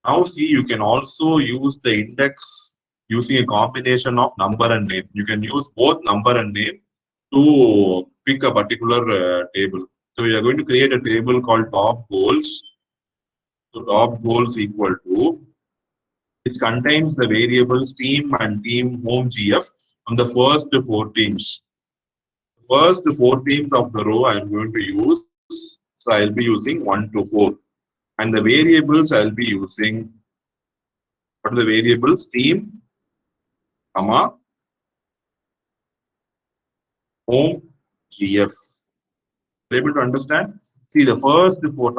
Now see, you can also use the index using a combination of number and name. You can use both number and name to pick a particular table. So we are going to create a table called top goals. So top goals equal to, which contains the variables team and team home GF from the first four teams. First four teams of the row I am going to use. So I'll be using 1 to 4. And the variables I'll be using, what are the variables? Team, comma, home, GF. Able to understand? See, the first four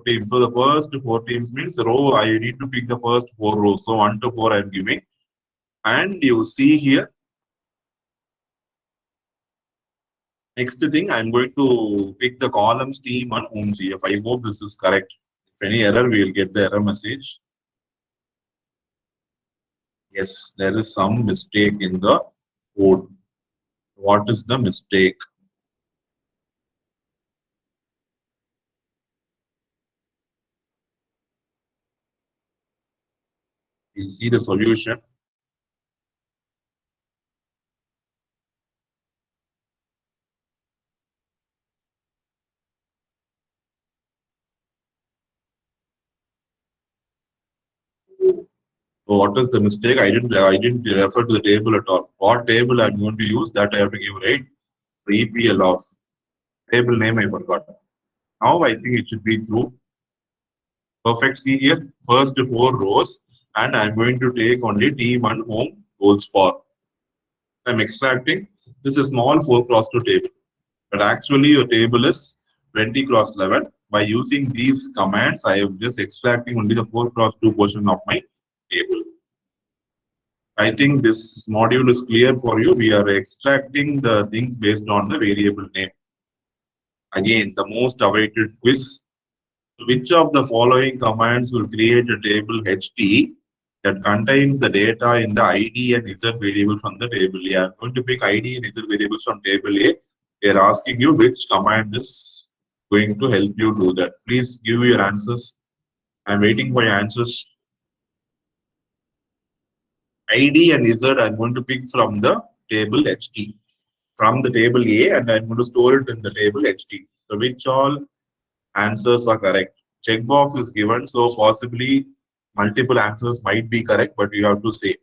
teams. So the first four teams means the row. I need to pick the first four rows. So 1 to 4 I'm giving. And you see here, next thing I'm going to pick the columns team and home GF. I hope this is correct. If any error, we will get the error message. Yes, there is some mistake in the code. What is the mistake? We'll see the solution. So what is the mistake? I didn't refer to the table at all. What table I'm going to use, that I have to give, right? EPL of table name I forgot. Now I think it should be through. Perfect. See here, first four rows, and I'm going to take only team and home goals for. I'm extracting. This is small 4 cross 2 table, but actually your table is 20 cross 11. By using these commands, I am just extracting only the 4 cross 2 portion of my table. I think this module is clear for you. We are extracting the things based on the variable name. Again, the most awaited quiz. Which of the following commands will create a table HT that contains the data in the ID and Z variable from the table A? I'm going to pick ID and Z variables from table A. We are asking you which command is going to help you do that. Please give your answers. I'm waiting for your answers. ID and Z I'm going to pick from the table HT. From the table A, and I'm going to store it in the table HT. So which all answers are correct? Checkbox is given, so possibly multiple answers might be correct, but you have to say.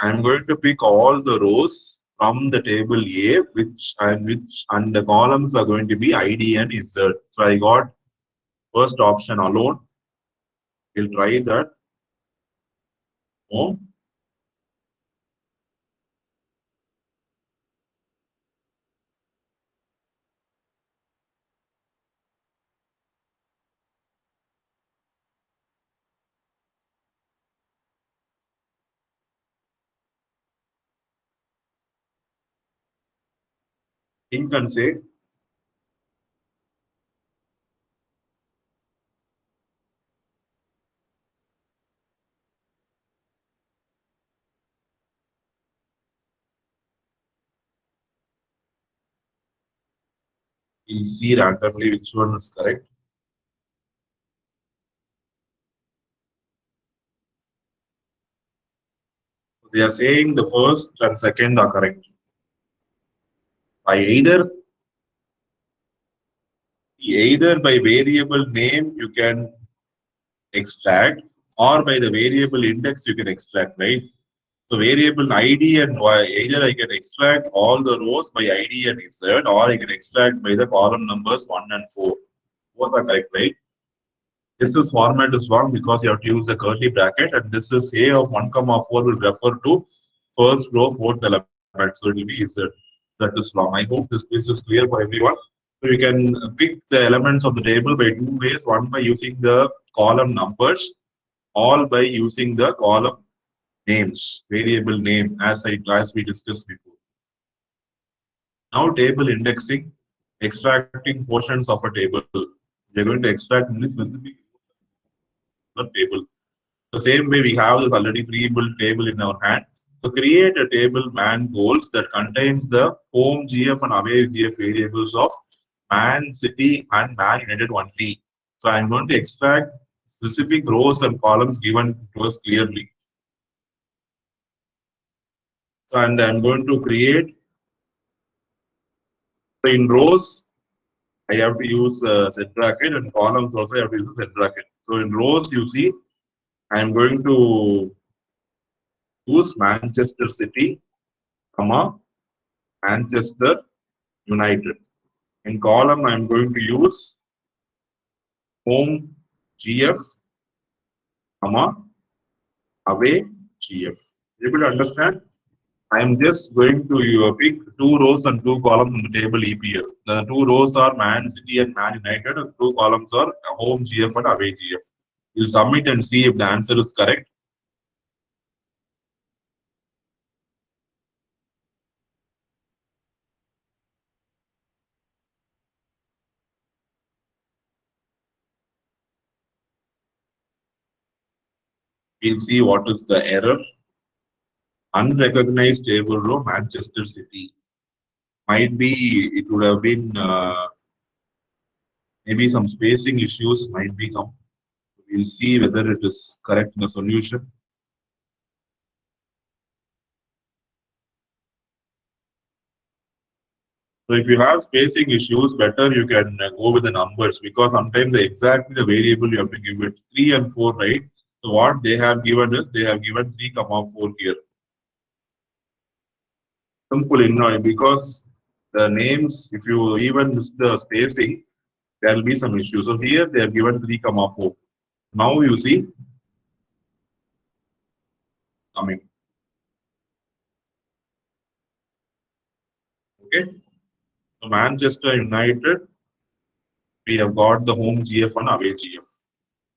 I'm going to pick all the rows from the table A, which and the columns are going to be ID and Z. So I got first option alone. We'll try that. Oh, think and say. We'll see randomly which one is correct. They are saying the first and second are correct. By either by variable name you can extract, or by the variable index you can extract, right? So variable ID and Y, either I can extract all the rows by ID and Z, or I can extract by the column numbers 1 and 4. Both are correct, right? This is format is wrong because you have to use the curly bracket, and this is A of 1 comma 4 will refer to first row, fourth element. So it will be Z. That is wrong. I hope this quiz is clear for everyone. So you can pick the elements of the table by two ways. One by using the column numbers, all by using the column names, variable name, as we discussed before. Now table indexing, extracting portions of a table. We're going to extract only specific table. The same way we have this already pre-built table in our hand. So create a table man goals that contains the home GF and away GF variables of Man City and Man United only. So I'm going to extract specific rows and columns given to us clearly. So, and I'm going to create, so in rows, I have to use set bracket, and columns also I have to use a set bracket. So in rows, you see, I'm going to use Manchester City, comma, Manchester United. In column, I'm going to use home GF, comma, away GF. Able to understand? I am just going to pick two rows and two columns in the table EPL. The two rows are Man City and Man United, and two columns are home GF and away GF. You'll submit and see if the answer is correct. We'll see what is the error. Unrecognized table row Manchester City. Might be it would have been maybe some spacing issues might be come. We'll see whether it is correct in the solution. So if you have spacing issues, better you can go with the numbers, because sometimes the exactly the variable you have to give it 3 and 4, right? So what they have given is they have given 3, 4 here. Simple, because the names, if you even miss the spacing, there will be some issues. So here they have given 3, 4. Now you see coming. Okay. So Manchester United, we have got the home GF and away GF.